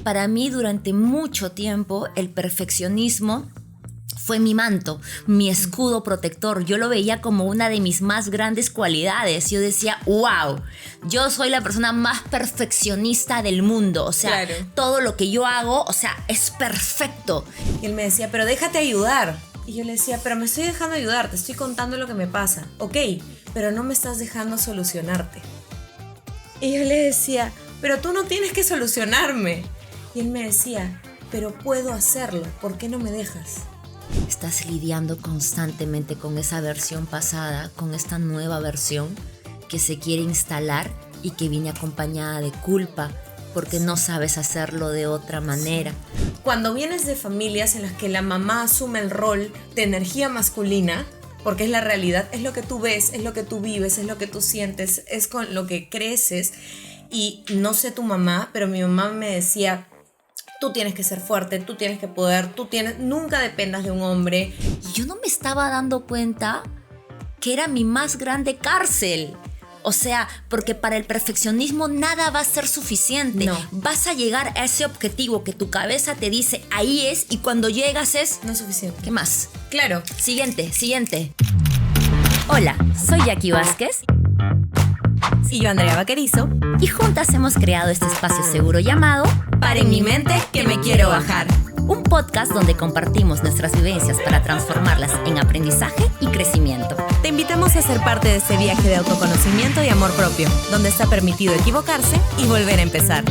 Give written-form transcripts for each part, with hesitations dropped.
para mí durante mucho tiempo el perfeccionismo fue mi manto, mi escudo protector. Yo lo veía como una de mis más grandes cualidades. Yo decía, wow, yo soy la persona más perfeccionista del mundo. O sea, claro, todo lo que yo hago, o sea, es perfecto. Y él me decía, pero déjate ayudar. Y yo le decía, pero me estoy dejando ayudar, te estoy contando lo que me pasa. Ok, pero no me estás dejando solucionarte. Y yo le decía, pero tú no tienes que solucionarme. Y él me decía, pero puedo hacerlo, ¿por qué no me dejas? Estás lidiando constantemente con esa versión pasada, con esta nueva versión que se quiere instalar y que viene acompañada de culpa porque no sabes hacerlo de otra manera. Cuando vienes de familias en las que la mamá asume el rol de energía masculina, porque es la realidad, es lo que tú ves, es lo que tú vives, es lo que tú sientes, es con lo que creces. Y no sé tu mamá, pero mi mamá me decía, tú tienes que ser fuerte, tú tienes que poder, nunca dependas de un hombre. Y yo no me estaba dando cuenta que era mi más grande cárcel. O sea, porque para el perfeccionismo nada va a ser suficiente. No. Vas a llegar a ese objetivo que tu cabeza te dice, ahí es, y cuando llegas es... No es suficiente. ¿Qué más? Claro. Siguiente. Hola, soy Jackie Vázquez. Y yo, Andrea Vaquerizo. Y juntas hemos creado este espacio seguro llamado Paren mi mente que me quiero bajar. Un podcast donde compartimos nuestras vivencias para transformarlas en aprendizaje y crecimiento. Te invitamos a ser parte de este viaje de autoconocimiento y amor propio, donde está permitido equivocarse y volver a empezar.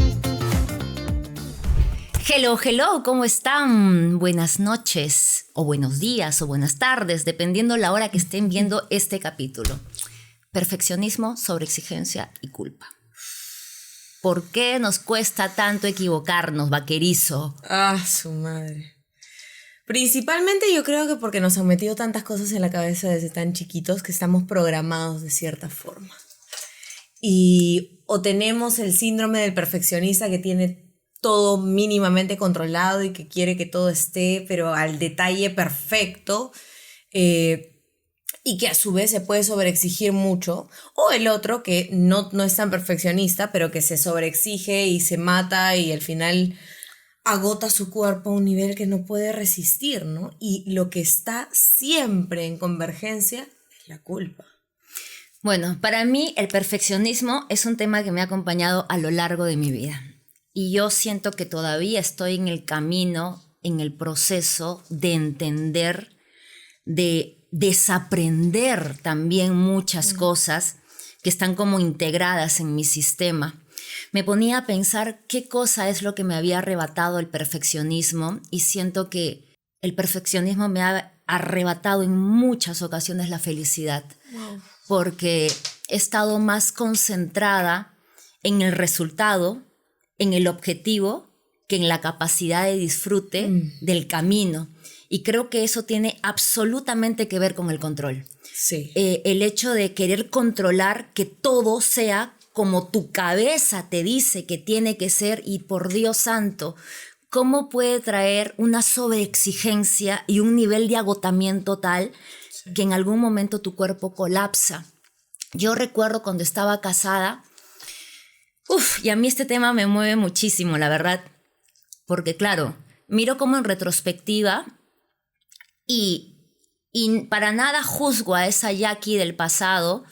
Hello, ¿cómo están? Buenas noches, o buenos días, o buenas tardes, dependiendo la hora que estén viendo este capítulo. Perfeccionismo, sobreexigencia y culpa. ¿Por qué nos cuesta tanto equivocarnos, vaquerizo? Su madre. Principalmente yo creo que porque nos han metido tantas cosas en la cabeza desde tan chiquitos que estamos programados de cierta forma. Y o tenemos el síndrome del perfeccionista que tiene todo mínimamente controlado y que quiere que todo esté, pero al detalle perfecto, y que a su vez se puede sobreexigir mucho, o el otro que no es tan perfeccionista, pero que se sobreexige y se mata y al final agota su cuerpo a un nivel que no puede resistir, ¿no? Y lo que está siempre en convergencia es la culpa. Bueno, para mí el perfeccionismo es un tema que me ha acompañado a lo largo de mi vida. Y yo siento que todavía estoy en el camino, en el proceso de entender, de desaprender también muchas cosas que están como integradas en mi sistema. Me ponía a pensar qué cosa es lo que me había arrebatado el perfeccionismo y siento que el perfeccionismo me ha arrebatado en muchas ocasiones la felicidad. Wow. Porque he estado más concentrada en el resultado, en el objetivo, que en la capacidad de disfrute del camino. Y creo que eso tiene absolutamente que ver con el control. Sí. El hecho de querer controlar que todo sea como tu cabeza te dice que tiene que ser, y por Dios santo, ¿cómo puede traer una sobreexigencia y un nivel de agotamiento tal que en algún momento tu cuerpo colapsa? Yo recuerdo cuando estaba casada, y a mí este tema me mueve muchísimo, la verdad, porque claro, miro como en retrospectiva y para nada juzgo a esa Jackie del pasado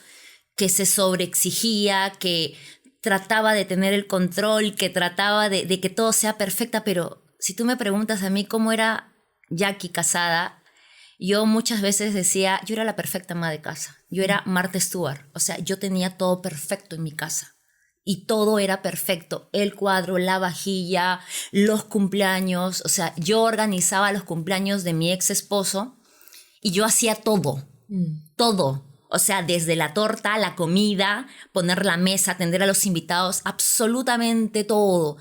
que se sobreexigía, que trataba de tener el control, que trataba de que todo sea perfecta, pero si tú me preguntas a mí cómo era Jackie casada, yo muchas veces decía, yo era la perfecta ama de casa, yo era Martha Stewart, o sea, yo tenía todo perfecto en mi casa. Y todo era perfecto, el cuadro, la vajilla, los cumpleaños, o sea, yo organizaba los cumpleaños de mi ex esposo y yo hacía todo, todo. O sea, desde la torta, la comida, poner la mesa, atender a los invitados, absolutamente todo.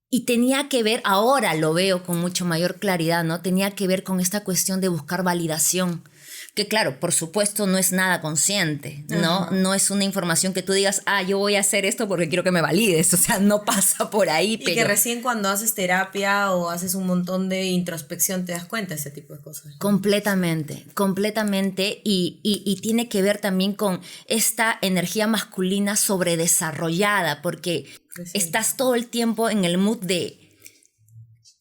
Y tenía que ver, ahora lo veo con mucho mayor claridad, ¿no? Tenía que ver con esta cuestión de buscar validación, Que claro, por supuesto no es nada consciente, ¿no? Ajá. No es una información que tú digas, yo voy a hacer esto porque quiero que me valides. O sea, no pasa por ahí, Y pero... que recién cuando haces terapia o haces un montón de introspección te das cuenta de ese tipo de cosas. Completamente, completamente. Y tiene que ver también con esta energía masculina sobredesarrollada, porque estás todo el tiempo en el mood de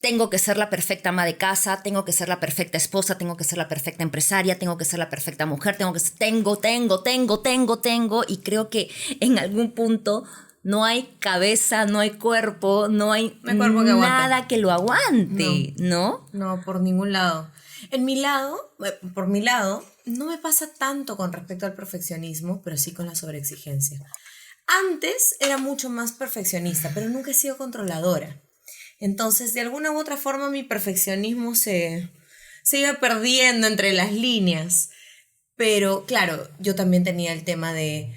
tengo que ser la perfecta ama de casa, tengo que ser la perfecta esposa, tengo que ser la perfecta empresaria, tengo que ser la perfecta mujer, tengo, y creo que en algún punto no hay cabeza, no hay cuerpo, no hay cuerpo que nada que lo aguante, ¿no? No, por ningún lado. Por mi lado, no me pasa tanto con respecto al perfeccionismo, pero sí con la sobreexigencia. Antes era mucho más perfeccionista, pero nunca he sido controladora. Entonces, de alguna u otra forma, mi perfeccionismo se iba perdiendo entre las líneas. Pero, claro, yo también tenía el tema de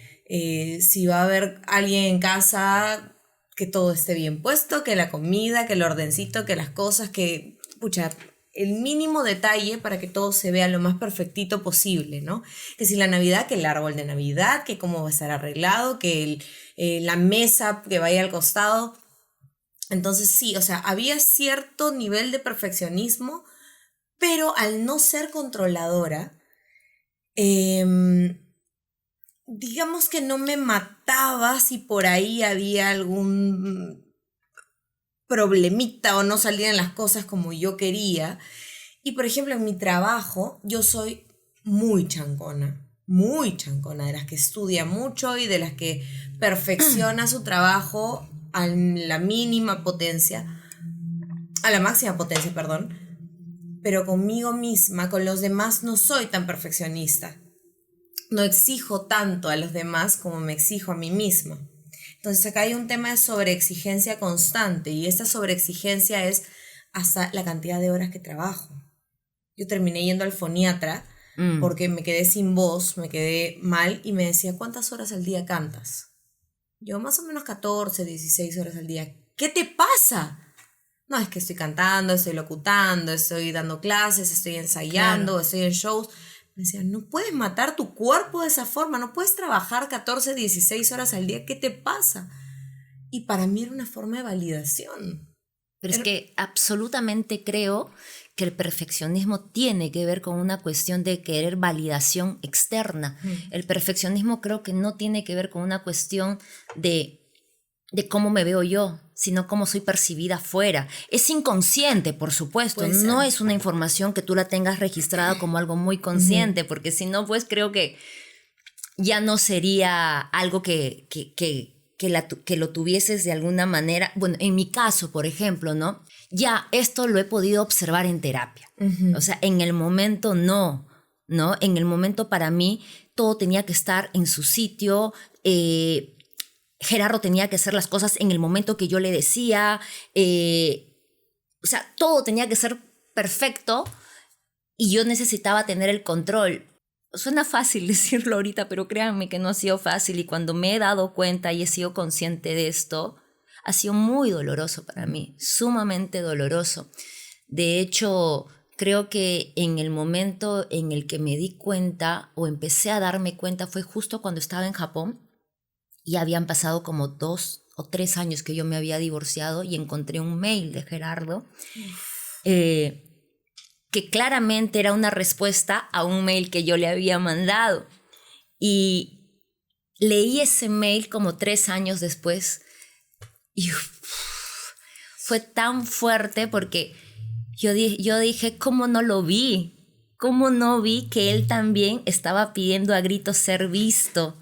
si va a haber alguien en casa, que todo esté bien puesto, que la comida, que el ordencito, que las cosas, que, pucha, el mínimo detalle para que todo se vea lo más perfectito posible, ¿no? Que si la Navidad, que el árbol de Navidad, que cómo va a estar arreglado, que la mesa que vaya al costado. Entonces sí, o sea, había cierto nivel de perfeccionismo, pero al no ser controladora, digamos que no me mataba si por ahí había algún problemita o no salían las cosas como yo quería. Y por ejemplo, en mi trabajo, yo soy muy chancona, de las que estudia mucho y de las que perfecciona su trabajo a la mínima potencia, a la máxima potencia, perdón. Pero conmigo misma, con los demás, no soy tan perfeccionista. No exijo tanto a los demás como me exijo a mí misma. Entonces acá hay un tema de sobreexigencia constante y esta sobreexigencia es hasta la cantidad de horas que trabajo. Yo terminé yendo al foniatra porque me quedé sin voz, me quedé mal y me decía, ¿cuántas horas al día cantas? Yo más o menos 14, 16 horas al día. ¿Qué te pasa? No, es que estoy cantando, estoy locutando, estoy dando clases, estoy ensayando, Claro. estoy en shows. Me decía, no puedes matar tu cuerpo de esa forma, no puedes trabajar 14, 16 horas al día, ¿qué te pasa? Y para mí era una forma de validación. Pero es que absolutamente creo que el perfeccionismo tiene que ver con una cuestión de querer validación externa. El perfeccionismo creo que no tiene que ver con una cuestión de cómo me veo yo, sino cómo soy percibida afuera. Es inconsciente, por supuesto, Puede ser. no es una información que tú la tengas registrada como algo muy consciente, porque si no, pues creo que ya no sería algo que lo tuvieses de alguna manera. Bueno, en mi caso, por ejemplo, ¿no? Ya esto lo he podido observar en terapia. O sea, en el momento no, ¿no? En el momento para mí todo tenía que estar en su sitio. Gerardo tenía que hacer las cosas en el momento que yo le decía. O sea, todo tenía que ser perfecto y yo necesitaba tener el control. Suena fácil decirlo ahorita, pero créanme que no ha sido fácil y cuando me he dado cuenta y he sido consciente de esto, ha sido muy doloroso para mí, sumamente doloroso. De hecho, creo que en el momento en el que me di cuenta o empecé a darme cuenta fue justo cuando estaba en Japón y habían pasado como 2 o 3 años que yo me había divorciado y encontré un mail de Gerardo que claramente era una respuesta a un mail que yo le había mandado. Y leí ese mail como 3 años después y fue tan fuerte porque yo dije, ¿cómo no lo vi? ¿Cómo no vi que él también estaba pidiendo a gritos ser visto?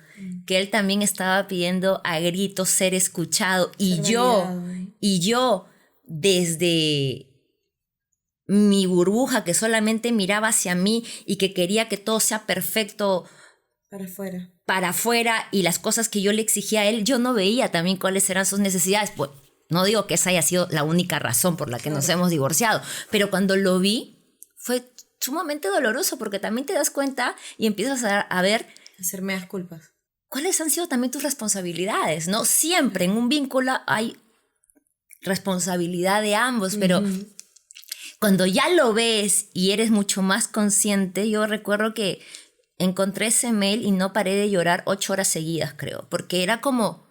Que él también estaba pidiendo a gritos ser escuchado. Y yo, desde mi burbuja que solamente miraba hacia mí y que quería que todo sea perfecto para afuera y las cosas que yo le exigía a él, yo no veía también cuáles eran sus necesidades. Pues no digo que esa haya sido la única razón por la que nos hemos divorciado, pero cuando lo vi fue sumamente doloroso porque también te das cuenta y empiezas a ver hacerme las culpas. ¿Cuáles han sido también tus responsabilidades? ¿No? Siempre en un vínculo hay responsabilidad de ambos, pero cuando ya lo ves y eres mucho más consciente, yo recuerdo que encontré ese mail y no paré de llorar 8 horas seguidas, creo, porque era como...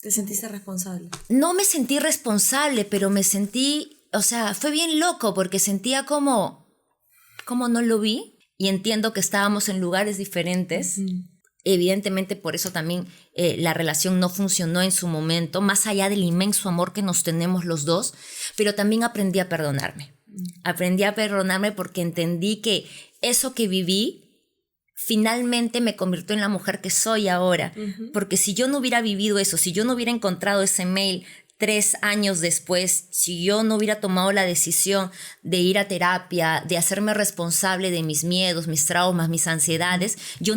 ¿Te sentiste responsable? No me sentí responsable, pero me sentí, o sea, fue bien loco porque sentía como no lo vi y entiendo que estábamos en lugares diferentes. Evidentemente por eso también la relación no funcionó en su momento, más allá del inmenso amor que nos tenemos los dos, pero también aprendí a perdonarme. Aprendí a perdonarme porque entendí que eso que viví finalmente me convirtió en la mujer que soy ahora. Porque si yo no hubiera vivido eso, si yo no hubiera encontrado ese mail 3 años después, si yo no hubiera tomado la decisión de ir a terapia, de hacerme responsable de mis miedos, mis traumas, mis ansiedades, yo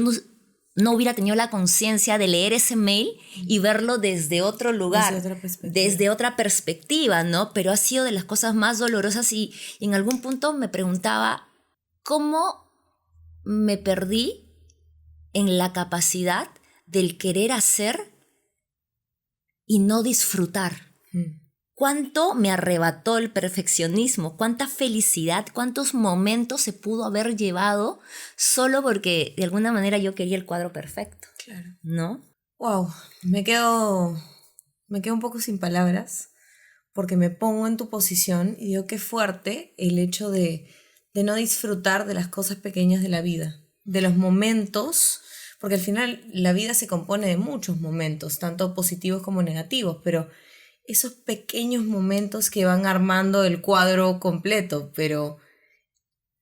no hubiera tenido la conciencia de leer ese mail y verlo desde otro lugar, desde otra perspectiva, ¿no? Pero ha sido de las cosas más dolorosas y en algún punto me preguntaba, ¿cómo me perdí en la capacidad del querer hacer y no disfrutar? ¿Cuánto me arrebató el perfeccionismo? ¿Cuánta felicidad? ¿Cuántos momentos se pudo haber llevado solo porque de alguna manera yo quería el cuadro perfecto? Claro. ¿No? Wow, me quedo un poco sin palabras porque me pongo en tu posición y digo qué fuerte el hecho de no disfrutar de las cosas pequeñas de la vida, de los momentos, porque al final la vida se compone de muchos momentos, tanto positivos como negativos, pero esos pequeños momentos que van armando el cuadro completo, pero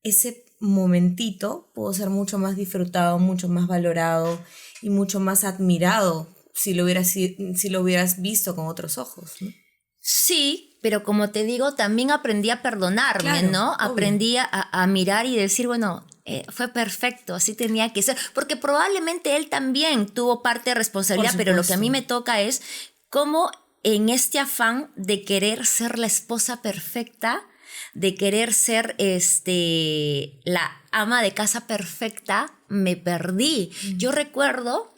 ese momentito pudo ser mucho más disfrutado, mucho más valorado y mucho más admirado si lo hubieras visto con otros ojos, ¿no? Sí, pero como te digo, también aprendí a perdonarme, claro, ¿no? Obvio. Aprendí a mirar y decir, bueno, fue perfecto, así tenía que ser, porque probablemente él también tuvo parte de responsabilidad, pero lo que a mí me toca es cómo en este afán de querer ser la esposa perfecta, de querer ser la ama de casa perfecta, me perdí. Yo recuerdo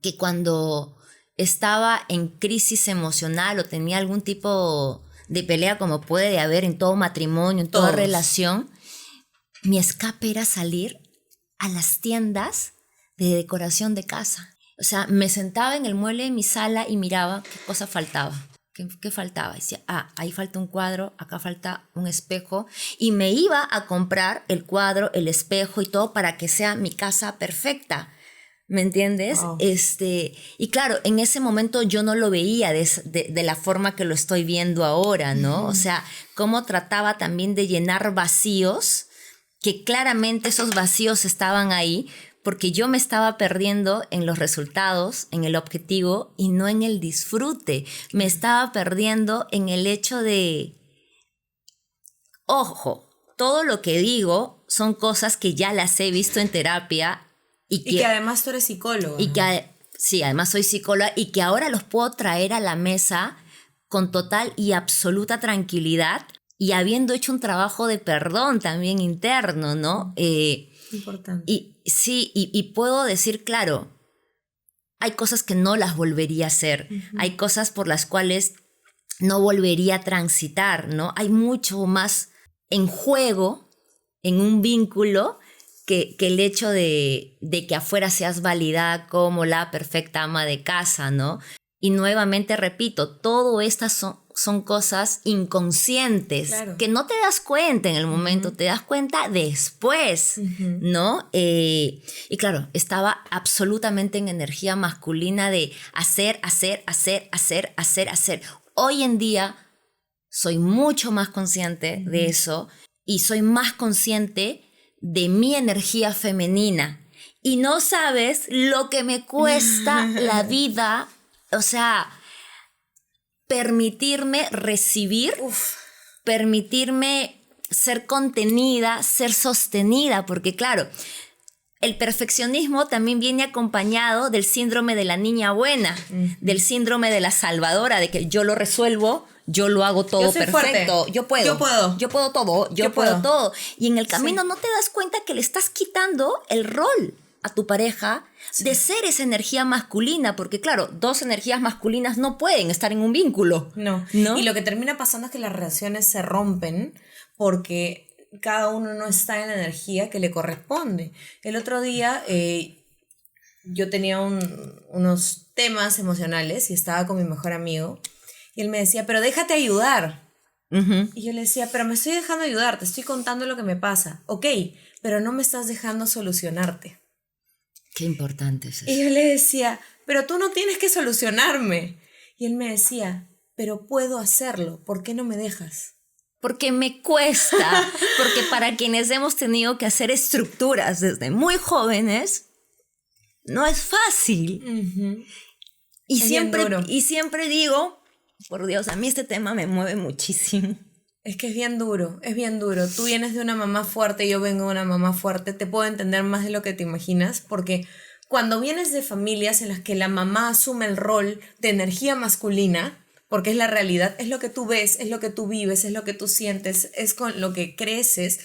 que cuando estaba en crisis emocional o tenía algún tipo de pelea como puede haber en todo matrimonio, en toda relación, mi escape era salir a las tiendas de decoración de casa. O sea, me sentaba en el mueble de mi sala y miraba qué cosa faltaba. ¿Qué faltaba? Decía, ahí falta un cuadro, acá falta un espejo. Y me iba a comprar el cuadro, el espejo y todo para que sea mi casa perfecta. ¿Me entiendes? Wow. Y claro, en ese momento yo no lo veía de la forma que lo estoy viendo ahora, ¿no? O sea, cómo trataba también de llenar vacíos, que claramente esos vacíos estaban ahí, porque yo me estaba perdiendo en los resultados, en el objetivo y no en el disfrute. Me estaba perdiendo en el hecho de... Ojo, todo lo que digo son cosas que ya las he visto en terapia. Y que además tú eres psicóloga. Sí, además soy psicóloga y que ahora los puedo traer a la mesa con total y absoluta tranquilidad y habiendo hecho un trabajo de perdón también interno, ¿no? Importante. Y puedo decir, claro, hay cosas que no las volvería a hacer, hay cosas por las cuales no volvería a transitar, ¿no? Hay mucho más en juego en un vínculo que el hecho de que afuera seas validada como la perfecta ama de casa, ¿no? Y nuevamente repito, todo estas son cosas inconscientes, claro, que no te das cuenta en el momento, te das cuenta después, ¿no? Y claro, estaba absolutamente en energía masculina de hacer. Hoy en día soy mucho más consciente de eso y soy más consciente de mi energía femenina. Y no sabes lo que me cuesta la vida, o sea, permitirme recibir, permitirme ser contenida, ser sostenida, porque claro, el perfeccionismo también viene acompañado del síndrome de la niña buena, del síndrome de la salvadora, de que yo lo resuelvo, yo lo hago todo perfecto, fuerte. Yo puedo todo. Y en el camino no te das cuenta que le estás quitando el rol a tu pareja de ser esa energía masculina, porque claro, dos energías masculinas no pueden estar en un vínculo. No. Y lo que termina pasando es que las relaciones se rompen porque cada uno no está en la energía que le corresponde. El otro día yo tenía unos temas emocionales y estaba con mi mejor amigo y él me decía, pero déjate ayudar. Y yo le decía, pero me estoy dejando ayudar, te estoy contando lo que me pasa. Ok, pero no me estás dejando solucionarte. Qué importante es eso. Y yo le decía, pero tú no tienes que solucionarme. Y él me decía, pero puedo hacerlo, ¿por qué no me dejas? Porque me cuesta, porque para quienes hemos tenido que hacer estructuras desde muy jóvenes, no es fácil. Y siempre digo, por Dios, a mí este tema me mueve muchísimo. Es que es bien duro, es bien duro. Tú vienes de una mamá fuerte, yo vengo de una mamá fuerte, te puedo entender más de lo que te imaginas, porque cuando vienes de familias en las que la mamá asume el rol de energía masculina, porque es la realidad, es lo que tú ves, es lo que tú vives, es lo que tú sientes, es con lo que creces,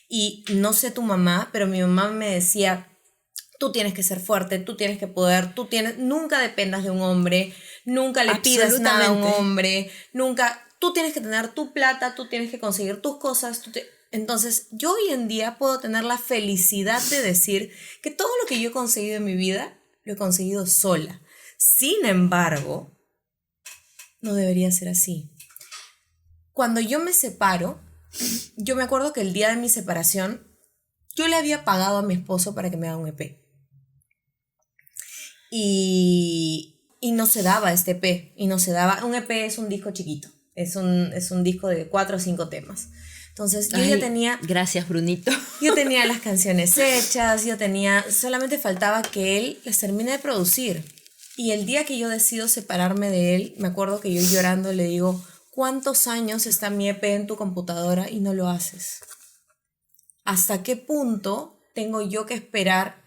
y no sé tu mamá, pero mi mamá me decía, tú tienes que ser fuerte, tú tienes que poder, nunca dependas de un hombre, nunca le pidas nada a un hombre, nunca... Tú tienes que tener tu plata, tú tienes que conseguir tus cosas. Entonces, yo hoy en día puedo tener la felicidad de decir que todo lo que yo he conseguido en mi vida, lo he conseguido sola. Sin embargo, no debería ser así. Cuando yo me separo, yo me acuerdo que el día de mi separación, yo le había pagado a mi esposo para que me haga un EP. Y no se daba este EP. Y no se daba. Un EP es un disco chiquito. Es un disco de 4 o 5 temas. Entonces yo ya tenía... Gracias, Brunito. Yo tenía las canciones hechas, solamente faltaba que él las termine de producir. Y el día que yo decido separarme de él, me acuerdo que yo llorando le digo, ¿cuántos años está mi EP en tu computadora y no lo haces? ¿Hasta qué punto tengo yo que esperar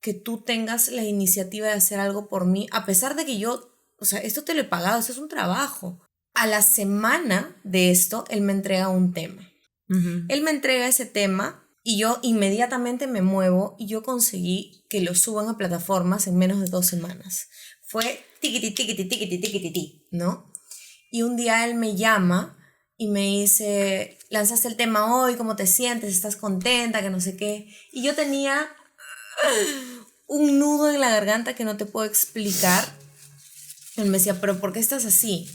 que tú tengas la iniciativa de hacer algo por mí? A pesar de que yo, o sea, esto te lo he pagado, esto es un trabajo. A la semana de esto, él me entrega un tema. Él me entrega ese tema y yo inmediatamente me muevo y yo conseguí que lo suban a plataformas en menos de 2 semanas. Fue tiquiti, tiquiti, tiquiti, tiquiti, ¿no? Y un día él me llama y me dice, lanzaste el tema hoy, ¿cómo te sientes? ¿Estás contenta? Que no sé qué. Y yo tenía un nudo en la garganta que no te puedo explicar. Él me decía, ¿pero por qué estás así?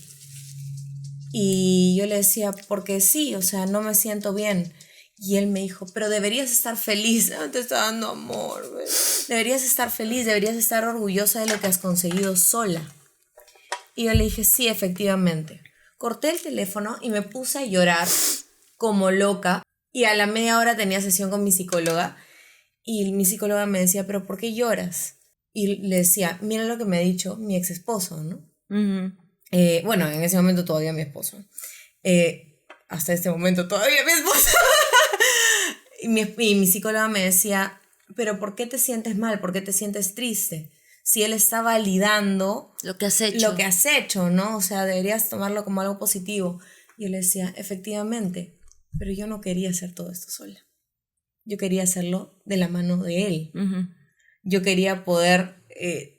Y yo le decía, porque sí, o sea, no me siento bien. Y él me dijo, pero deberías estar feliz, te está dando amor, ¿ves? Deberías estar feliz, deberías estar orgullosa de lo que has conseguido sola. Y yo le dije, sí, efectivamente. Corté el teléfono y me puse a llorar como loca. Y a la media hora tenía sesión con mi psicóloga. Y mi psicóloga me decía, pero ¿por qué lloras? Y le decía, mira lo que me ha dicho mi ex esposo, ¿no? Bueno, en ese momento todavía mi esposo. Hasta este momento todavía mi esposo. y mi psicóloga me decía, pero ¿por qué te sientes mal? ¿Por qué te sientes triste? Si él está validando lo que has hecho, ¿no? O sea, deberías tomarlo como algo positivo. Y yo le decía, efectivamente, pero yo no quería hacer todo esto sola. Yo quería hacerlo de la mano de él. Yo quería poder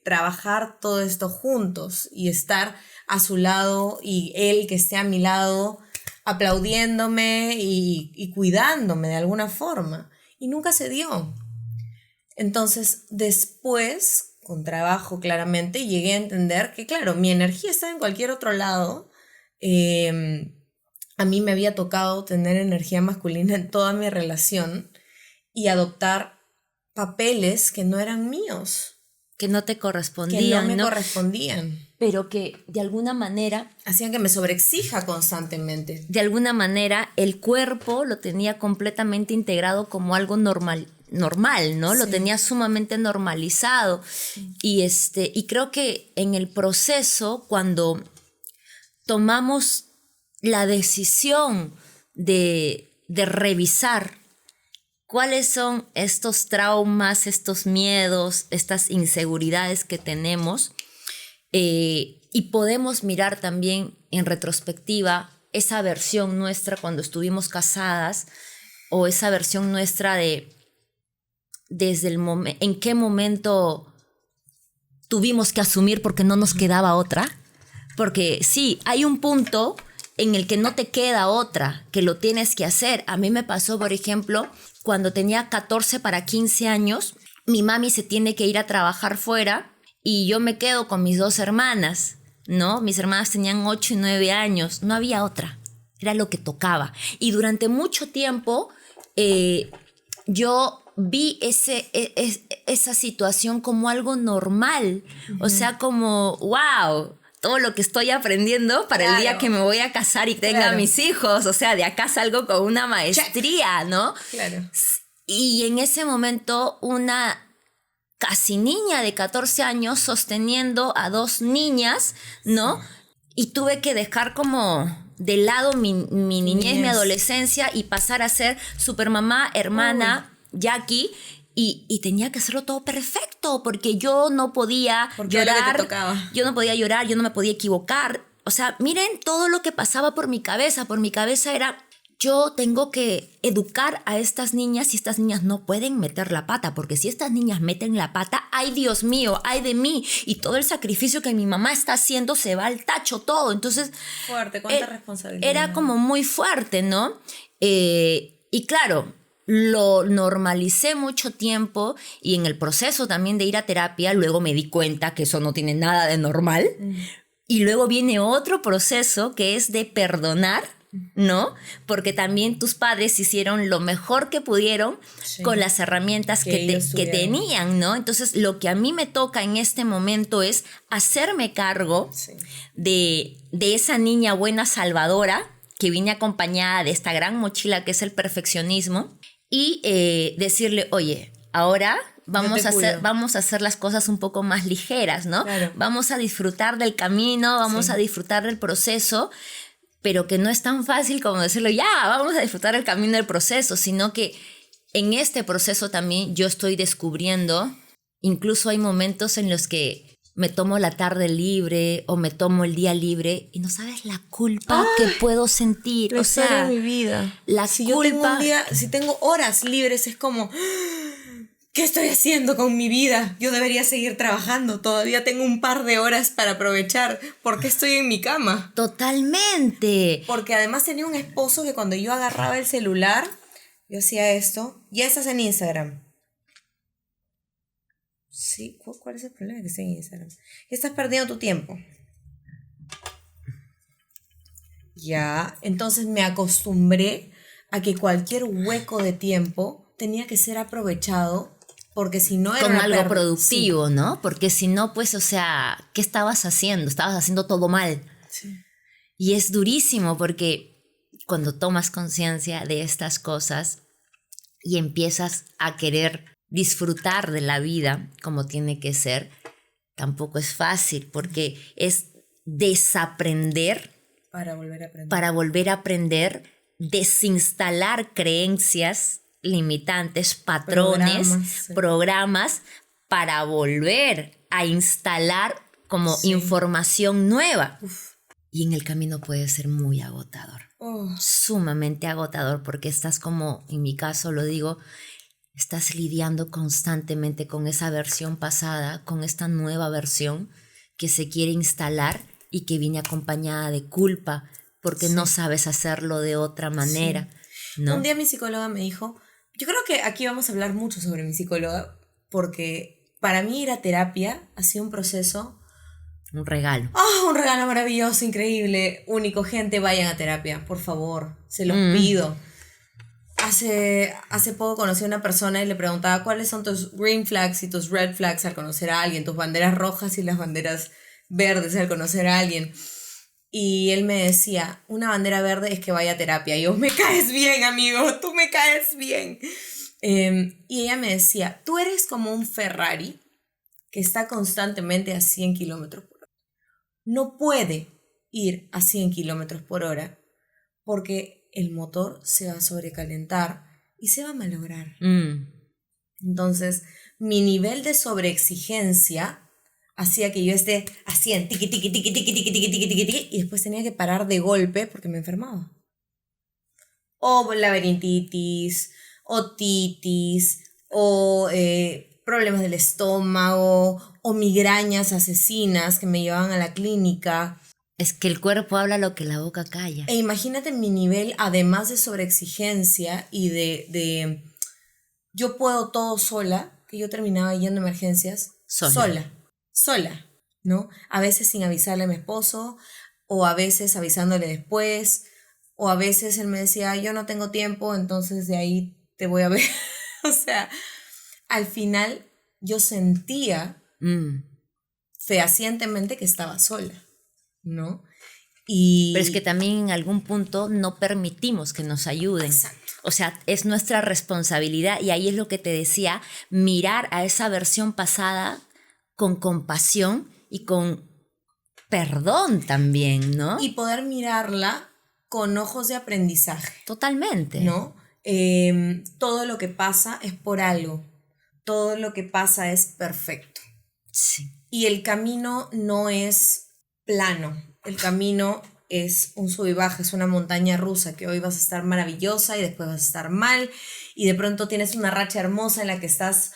trabajar todo esto juntos y estar a su lado y él que esté a mi lado aplaudiéndome y cuidándome de alguna forma. Y nunca se dio. Entonces, después, con trabajo claramente, llegué a entender que, claro, mi energía estaba en cualquier otro lado. A mí me había tocado tener energía masculina en toda mi relación y adoptar papeles que no eran míos. Que no te correspondían. Que no me correspondían. Pero que de alguna manera... hacían que me sobreexija constantemente. De alguna manera el cuerpo lo tenía completamente integrado como algo normal, ¿no? Sí. Lo tenía sumamente normalizado. Sí. Y creo que en el proceso, cuando tomamos la decisión de revisar cuáles son estos traumas, estos miedos, estas inseguridades que tenemos, y podemos mirar también en retrospectiva esa versión nuestra cuando estuvimos casadas o esa versión nuestra de desde en qué momento tuvimos que asumir porque no nos quedaba otra. Porque sí, hay un punto en el que no te queda otra, que lo tienes que hacer. A mí me pasó, por ejemplo, cuando tenía 14 para 15 años, mi mami se tiene que ir a trabajar fuera y yo me quedo con mis 2 hermanas, ¿no? Mis hermanas tenían 8 y 9 años, no había otra, era lo que tocaba. Y durante mucho tiempo yo vi esa situación como algo normal, o sea, como, wow, todo lo que estoy aprendiendo para el día que me voy a casar y tenga mis hijos, o sea, de acá salgo con una maestría, ¿no? Claro. Y en ese momento una casi niña de 14 años sosteniendo a 2 niñas, ¿no? Y tuve que dejar como de lado mi niñez, mi adolescencia y pasar a ser supermamá, hermana, Jackie, y tenía que hacerlo todo perfecto porque yo no podía llorar, yo no podía llorar, yo no me podía equivocar. O sea, miren todo lo que pasaba por mi cabeza. Por mi cabeza era, yo tengo que educar a estas niñas y estas niñas no pueden meter la pata, porque si estas niñas meten la pata, ¡ay, Dios mío! ¡Ay de mí! Y todo el sacrificio que mi mamá está haciendo se va al tacho todo. Entonces, fuerte, cuánta responsabilidad. Era como muy fuerte, ¿no? Y claro, lo normalicé mucho tiempo y en el proceso también de ir a terapia, luego me di cuenta que eso no tiene nada de normal. Y luego viene otro proceso que es de perdonar, ¿no? Porque también tus padres hicieron lo mejor que pudieron con las herramientas que tenían, ¿no? Entonces, lo que a mí me toca en este momento es hacerme cargo de esa niña buena salvadora que vine acompañada de esta gran mochila que es el perfeccionismo y decirle, oye, ahora vamos a hacer las cosas un poco más ligeras, ¿no? Claro. Vamos a disfrutar del camino, vamos a disfrutar del proceso, pero que no es tan fácil como decirlo, ya, vamos a disfrutar el camino del proceso, sino que en este proceso también yo estoy descubriendo, incluso hay momentos en los que me tomo la tarde libre o me tomo el día libre y no sabes la culpa que puedo sentir. O sea, mi vida. La si culpa. Yo tengo un día, si tengo horas libres, es como, ¿qué estoy haciendo con mi vida? Yo debería seguir trabajando. Todavía tengo un par de horas para aprovechar. ¿Por qué estoy en mi cama? Totalmente. Porque además tenía un esposo que cuando yo agarraba el celular, yo hacía esto. Ya estás en Instagram. Sí, ¿cuál es el problema que esté en Instagram? Estás perdiendo tu tiempo. Ya, entonces me acostumbré a que cualquier hueco de tiempo tenía que ser aprovechado porque si no era con algo productivo, ¿no? Porque si no, pues, o sea, ¿qué estabas haciendo? Estabas haciendo todo mal. Sí. Y es durísimo porque cuando tomas conciencia de estas cosas y empiezas a querer disfrutar de la vida como tiene que ser, tampoco es fácil porque es desaprender para volver a aprender. Para volver a aprender, desinstalar creencias limitantes, patrones, programas para volver a instalar como información nueva. Y en el camino puede ser muy agotador, sumamente agotador, porque estás como, en mi caso lo digo, estás lidiando constantemente con esa versión pasada, con esta nueva versión que se quiere instalar y que viene acompañada de culpa porque no sabes hacerlo de otra manera, ¿no? Un día mi psicóloga me dijo, yo creo que aquí vamos a hablar mucho sobre mi psicóloga porque para mí ir a terapia ha sido un proceso... Un regalo. Un regalo maravilloso, increíble, único. Gente, vayan a terapia, por favor, se los pido. Hace poco conocí a una persona y le preguntaba cuáles son tus green flags y tus red flags al conocer a alguien, tus banderas rojas y las banderas verdes al conocer a alguien. Y él me decía, una bandera verde es que vaya a terapia. Y yo, me caes bien, amigo, tú me caes bien. Y ella me decía, tú eres como un Ferrari que está constantemente a 100 kilómetros por hora. No puede ir a 100 kilómetros por hora porque el motor se va a sobrecalentar y se va a malograr. Entonces, mi nivel de sobreexigencia hacía que yo esté a 100, tiqui, tiqui, tiqui, tiqui, tiqui, tiqui, tiqui, tiqui, tiqui, y después tenía que parar de golpe porque me enfermaba. O laberintitis, otitis, o problemas del estómago, o migrañas asesinas que me llevaban a la clínica. Es que el cuerpo habla lo que la boca calla. E imagínate mi nivel, además de sobreexigencia y de yo puedo todo sola, que yo terminaba yendo a emergencias sola, ¿no? A veces sin avisarle a mi esposo, o a veces avisándole después, o a veces él me decía, yo no tengo tiempo, entonces de ahí te voy a ver. O sea, al final yo sentía fehacientemente que estaba sola, ¿no? Pero es que también en algún punto no permitimos que nos ayuden. Exacto. O sea, es nuestra responsabilidad y ahí es lo que te decía, mirar a esa versión pasada con compasión y con perdón también, ¿no? Y poder mirarla con ojos de aprendizaje. Totalmente. ¿No? Todo lo que pasa es por algo. Todo lo que pasa es perfecto. Sí. Y el camino no es plano. El camino es un sub y baja, es una montaña rusa que hoy vas a estar maravillosa y después vas a estar mal y de pronto tienes una racha hermosa en la que estás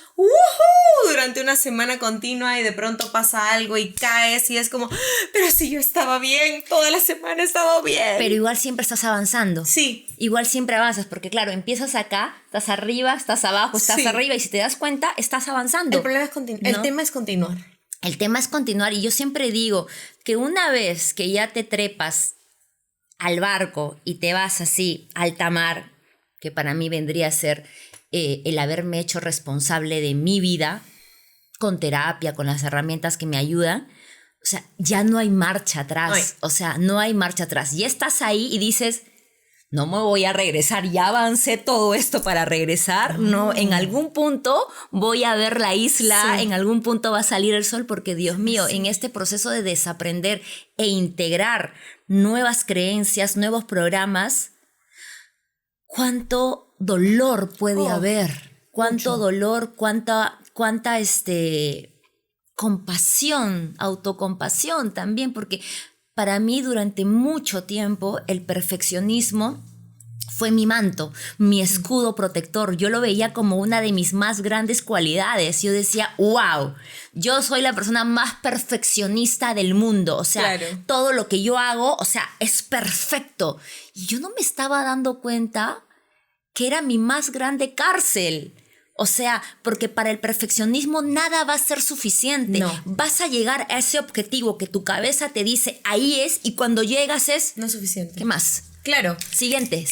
durante una semana continua y de pronto pasa algo y caes y es como, pero si yo estaba bien, toda la semana he estado bien. Pero igual siempre estás avanzando. Sí. Igual siempre avanzas porque claro, empiezas acá, estás arriba, estás abajo, estás arriba y si te das cuenta, estás avanzando. El problema es el tema es continuar. El tema es continuar y yo siempre digo que una vez que ya te trepas al barco y te vas así, alta mar, que para mí vendría a ser el haberme hecho responsable de mi vida, con terapia, con las herramientas que me ayudan, o sea, ya no hay marcha atrás. Ay. O sea, no hay marcha atrás. Ya estás ahí y dices, no me voy a regresar, ya avancé todo esto para regresar, no, en algún punto voy a ver la isla, Sí. en algún punto va a salir el sol, porque Dios mío, en este proceso de desaprender e integrar nuevas creencias, nuevos programas, ¿cuánto dolor puede haber? ¿Cuánto mucho. dolor? ¿Cuánta compasión, autocompasión también? Porque para mí durante mucho tiempo el perfeccionismo fue mi manto, mi escudo protector. Yo lo veía como una de mis más grandes cualidades. Yo decía, wow, yo soy la persona más perfeccionista del mundo. O sea, Claro. todo lo que yo hago, o sea, es perfecto. Y yo no me estaba dando cuenta que era mi más grande cárcel. O sea, porque para el perfeccionismo nada va a ser suficiente. No. Vas a llegar a ese objetivo que tu cabeza te dice, ahí es, y cuando llegas es, No es suficiente. ¿qué más? Claro. Siguiente.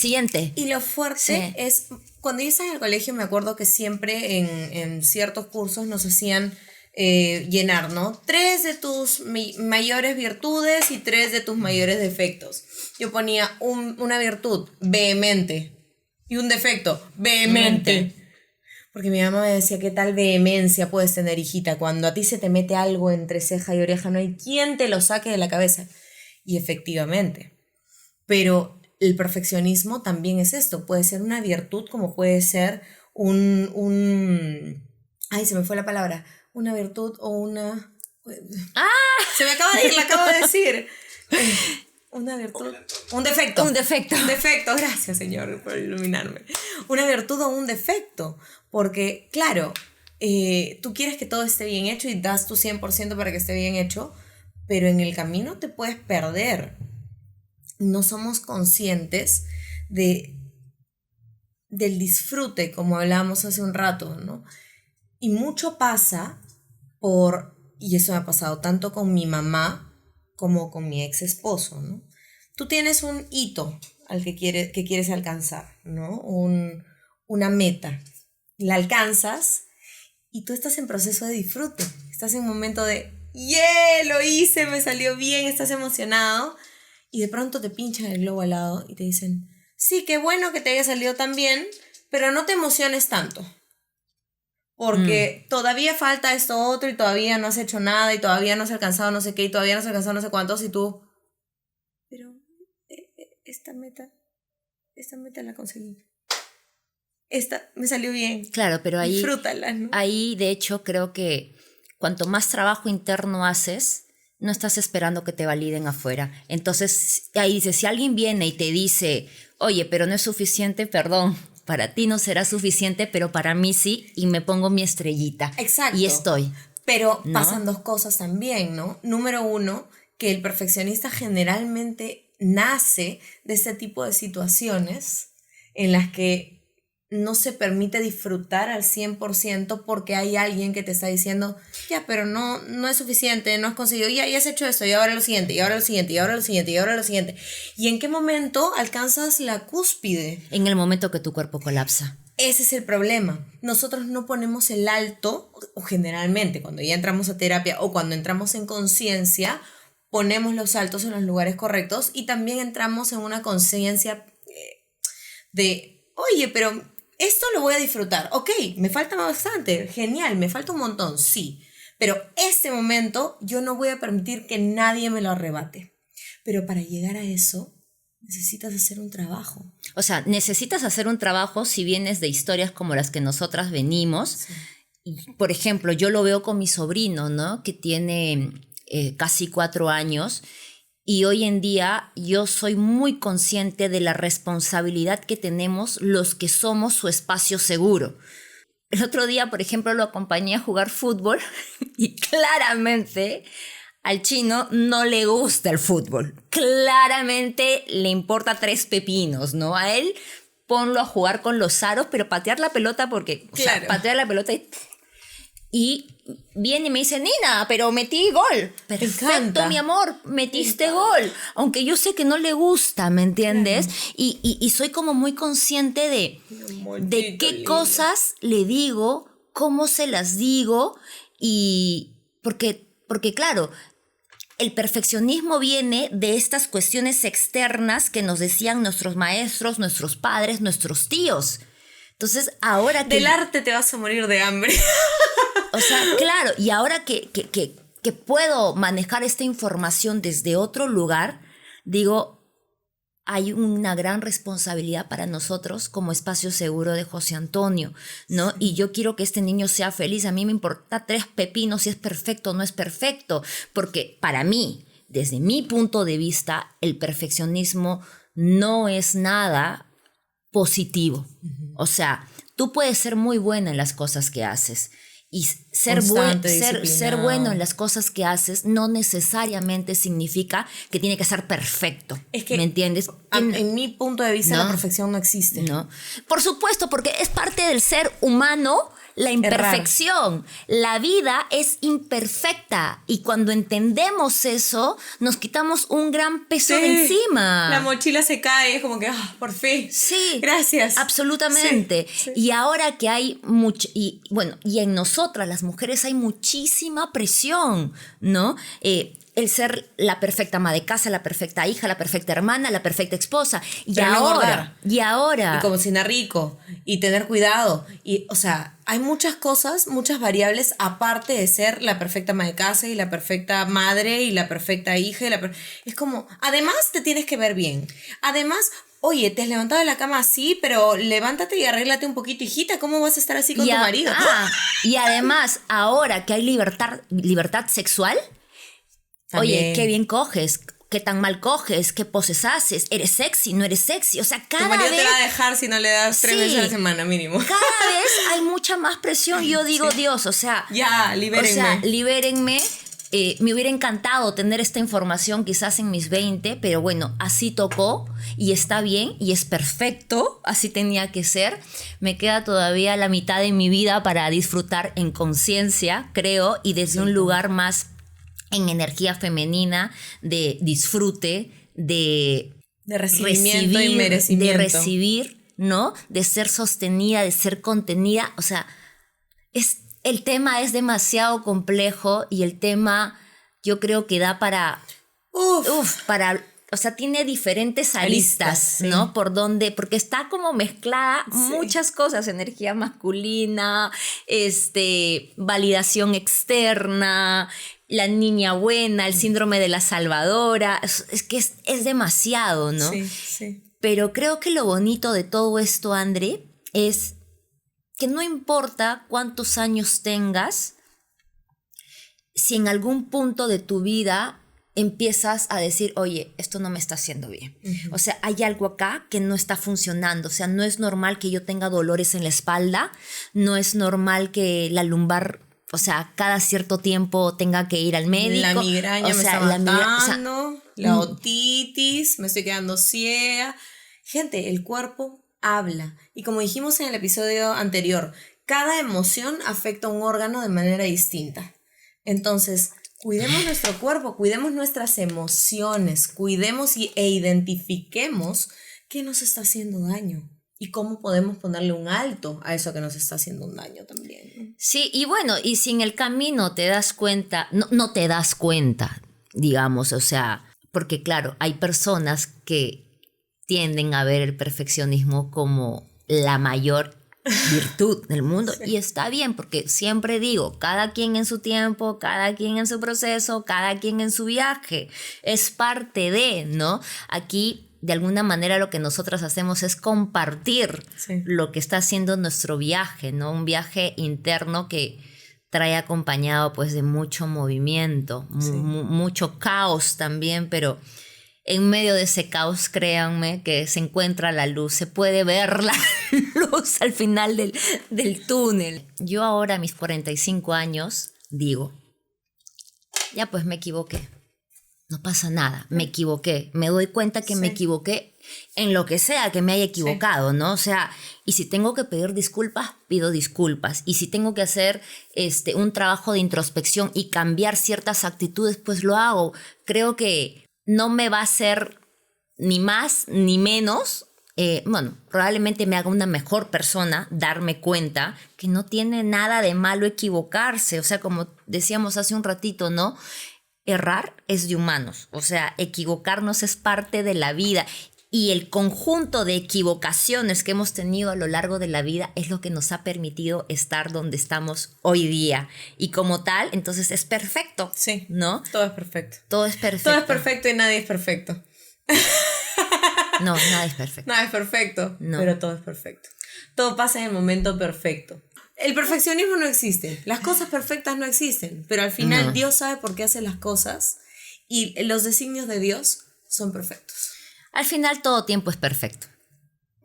Y lo fuerte Sí. es, cuando yo estaba en el colegio me acuerdo que siempre en ciertos cursos nos hacían llenar, ¿no? 3 de tus mayores virtudes y 3 de tus mayores defectos. Yo ponía una virtud, vehemente, y un defecto, vehemente. Porque mi mamá me decía, ¿qué tal vehemencia puedes tener, hijita? Cuando a ti se te mete algo entre ceja y oreja, no hay quien te lo saque de la cabeza. Y efectivamente. Pero el perfeccionismo también es esto. Puede ser una virtud como puede ser ay, se me fue la palabra. Una virtud o una... Se me acaba de ir, la acabo de decir. Una virtud. Un defecto. Un defecto. Un defecto. Gracias, Señor, por iluminarme. Una virtud o un defecto. Porque, claro, tú quieres que todo esté bien hecho y das tu 100% para que esté bien hecho, pero en el camino te puedes perder. No somos conscientes del disfrute, como hablábamos hace un rato, ¿no? Y mucho pasa y eso me ha pasado tanto con mi mamá como con mi ex esposo, ¿no? Tú tienes un hito al que quieres alcanzar, ¿no? Una meta. La alcanzas y tú estás en proceso de disfrute. Estás en un momento de, ¡yeah! Lo hice, me salió bien, estás emocionado. Y de pronto te pinchan el globo al lado y te dicen, sí, qué bueno que te haya salido tan bien, pero no te emociones tanto. Porque todavía falta esto otro y todavía no has hecho nada y todavía no has alcanzado no sé qué y todavía no has alcanzado no sé cuántos y tú, pero esta meta la conseguí. Esta me salió bien. Claro, pero ahí, disfrútala, ¿no? Ahí de hecho creo que cuanto más trabajo interno haces, no estás esperando que te validen afuera. Entonces ahí dices, si alguien viene y te dice, oye, pero no es suficiente, perdón, para ti no será suficiente, pero para mí sí, y me pongo mi estrellita. Exacto. Y estoy. Pero ¿no? pasan dos cosas también, ¿no? Número uno, que el perfeccionista generalmente nace de este tipo de situaciones en las que no se permite disfrutar al 100% porque hay alguien que te está diciendo, ya, pero no es suficiente, no has conseguido, ya has hecho esto, y ahora lo siguiente, y ahora lo siguiente, y ahora lo siguiente, y ahora lo siguiente. ¿Y en qué momento alcanzas la cúspide? En el momento que tu cuerpo colapsa. Ese es el problema. Nosotros no ponemos el alto, o generalmente cuando ya entramos a terapia o cuando entramos en conciencia, ponemos los saltos en los lugares correctos y también entramos en una conciencia de, oye, pero esto lo voy a disfrutar. Ok, me falta bastante, genial, me falta un montón, sí. Pero este momento yo no voy a permitir que nadie me lo arrebate. Pero para llegar a eso, necesitas hacer un trabajo. O sea, necesitas hacer un trabajo si vienes de historias como las que nosotras venimos. Sí. Por ejemplo, yo lo veo con mi sobrino, ¿no? Que tiene casi 4 años. Y hoy en día yo soy muy consciente de la responsabilidad que tenemos los que somos su espacio seguro. El otro día, por ejemplo, lo acompañé a jugar fútbol y claramente al chino no le gusta el fútbol. Claramente le importa 3 pepinos, ¿no? A él ponlo a jugar con los aros, pero patear la pelota porque... Claro. O sea, patear la pelota y viene y me dice, Nina, pero metí gol. Perfecto, mi amor, metiste gol. Aunque yo sé que no le gusta, ¿me entiendes? Claro. Y soy como muy consciente de qué lindo. Cosas le digo, cómo se las digo, y porque claro, el perfeccionismo viene de estas cuestiones externas que nos decían nuestros maestros, nuestros padres, nuestros tíos. Entonces, ahora que... Del arte te vas a morir de hambre. O sea, claro, y ahora que puedo manejar esta información desde otro lugar, digo, hay una gran responsabilidad para nosotros como espacio seguro de José Antonio, ¿no? Sí. Y yo quiero que este niño sea feliz. A mí me importa 3 pepinos si es perfecto o no es perfecto, porque para mí, desde mi punto de vista, el perfeccionismo no es nada positivo. O sea, tú puedes ser muy buena en las cosas que haces, y ser bueno en las cosas que haces no necesariamente significa que tiene que ser perfecto. Es que, ¿me entiendes? En mi punto de vista, la perfección no existe. No. Por supuesto, porque es parte del ser humano la imperfección. La vida es imperfecta y cuando entendemos eso, nos quitamos un gran peso de encima. La mochila se cae, es como que, por fin. Sí. Gracias. Absolutamente. Sí. Y ahora que hay y en nosotras, las mujeres, hay muchísima presión, ¿no? El ser la perfecta ama de casa, la perfecta hija, la perfecta hermana, la perfecta esposa. Y ahora. Y cocinar rico. Y tener cuidado. Y, o sea, hay muchas cosas, muchas variables, aparte de ser la perfecta ama de casa y la perfecta madre y la perfecta hija. Es como, además te tienes que ver bien. Además, oye, te has levantado de la cama así, pero levántate y arréglate un poquito, hijita. ¿Cómo vas a estar así con tu marido? Y además, ahora que hay libertad sexual... También. Oye, qué bien coges, qué tan mal coges, qué poses haces, eres sexy, no eres sexy. O sea, cada vez... Tu marido te va a dejar si no le das 3 veces a la semana mínimo. Cada vez hay mucha más presión. Yo digo, sí. Dios, o sea... Ya, libérenme. O sea, libérenme. Me hubiera encantado tener esta información quizás en mis 20, pero bueno, así tocó y está bien y es perfecto, así tenía que ser. Me queda todavía la mitad de mi vida para disfrutar en conciencia, creo, y desde un lugar más... en energía femenina, de disfrute, de recibimiento y merecimiento. De recibir, ¿no? De ser sostenida, de ser contenida. O sea, el tema es demasiado complejo y el tema yo creo que da para... o sea, tiene diferentes aristas, ¿no? Sí. Porque está como mezclada muchas cosas, energía masculina, validación externa, la niña buena, el síndrome de la salvadora, es que es demasiado, ¿no? Sí, sí. Pero creo que lo bonito de todo esto, André, es que no importa cuántos años tengas, si en algún punto de tu vida empiezas a decir, oye, esto no me está haciendo bien. O sea, hay algo acá que no está funcionando. O sea, no es normal que yo tenga dolores en la espalda, no es normal que la lumbar, o sea, cada cierto tiempo tenga que ir al médico. La migraña me está matando, la otitis, me estoy quedando ciega. Gente, el cuerpo habla. Y como dijimos en el episodio anterior, cada emoción afecta a un órgano de manera distinta. Entonces, cuidemos nuestro cuerpo, cuidemos nuestras emociones, cuidemos e identifiquemos qué nos está haciendo daño y cómo podemos ponerle un alto a eso que nos está haciendo un daño también, ¿no? Sí, y bueno, y si en el camino te das cuenta, no te das cuenta, digamos, o sea, porque claro, hay personas que tienden a ver el perfeccionismo como la mayor virtud del mundo. Sí. Y está bien, porque siempre digo, cada quien en su tiempo, cada quien en su proceso, cada quien en su viaje, es parte de, ¿no? Aquí, de alguna manera, lo que nosotras hacemos es compartir lo que está haciendo nuestro viaje, ¿no? Un viaje interno que trae acompañado, pues, de mucho movimiento, mucho caos también, pero en medio de ese caos, créanme que se encuentra la luz, se puede ver la luz al final del túnel. Yo ahora, a mis 45 años, digo, ya pues me equivoqué, no pasa nada, me equivoqué, me doy cuenta que me equivoqué en lo que sea que me haya equivocado, ¿no? O sea, y si tengo que pedir disculpas, pido disculpas, y si tengo que hacer un trabajo de introspección y cambiar ciertas actitudes, pues lo hago. Creo que no me va a hacer ni más ni menos. Bueno, probablemente me haga una mejor persona darme cuenta que no tiene nada de malo equivocarse. O sea, como decíamos hace un ratito, ¿no? Errar es de humanos. O sea, equivocarnos es parte de la vida. Y el conjunto de equivocaciones que hemos tenido a lo largo de la vida es lo que nos ha permitido estar donde estamos hoy día. Y como tal, entonces es perfecto. Sí, ¿no? Todo es perfecto. Todo es perfecto. Todo es perfecto y nadie es perfecto. No, nada es perfecto. Nada es perfecto, no. Pero todo es perfecto. Todo pasa en el momento perfecto. El perfeccionismo no existe. Las cosas perfectas no existen. Pero al final Dios sabe por qué hace las cosas y los designios de Dios son perfectos. Al final todo tiempo es perfecto.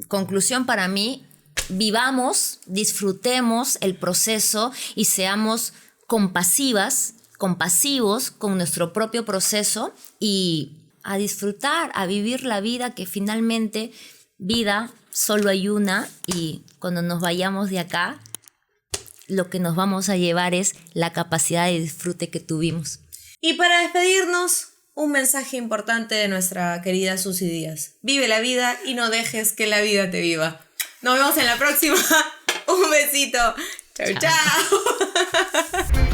Conclusión para mí, vivamos, disfrutemos el proceso y seamos compasivos con nuestro propio proceso y a disfrutar, a vivir la vida, que finalmente vida solo hay una, y cuando nos vayamos de acá, lo que nos vamos a llevar es la capacidad de disfrute que tuvimos. Y para despedirnos, un mensaje importante de nuestra querida Susy Díaz. Vive la vida y no dejes que la vida te viva. Nos vemos en la próxima. Un besito. Chau, chau.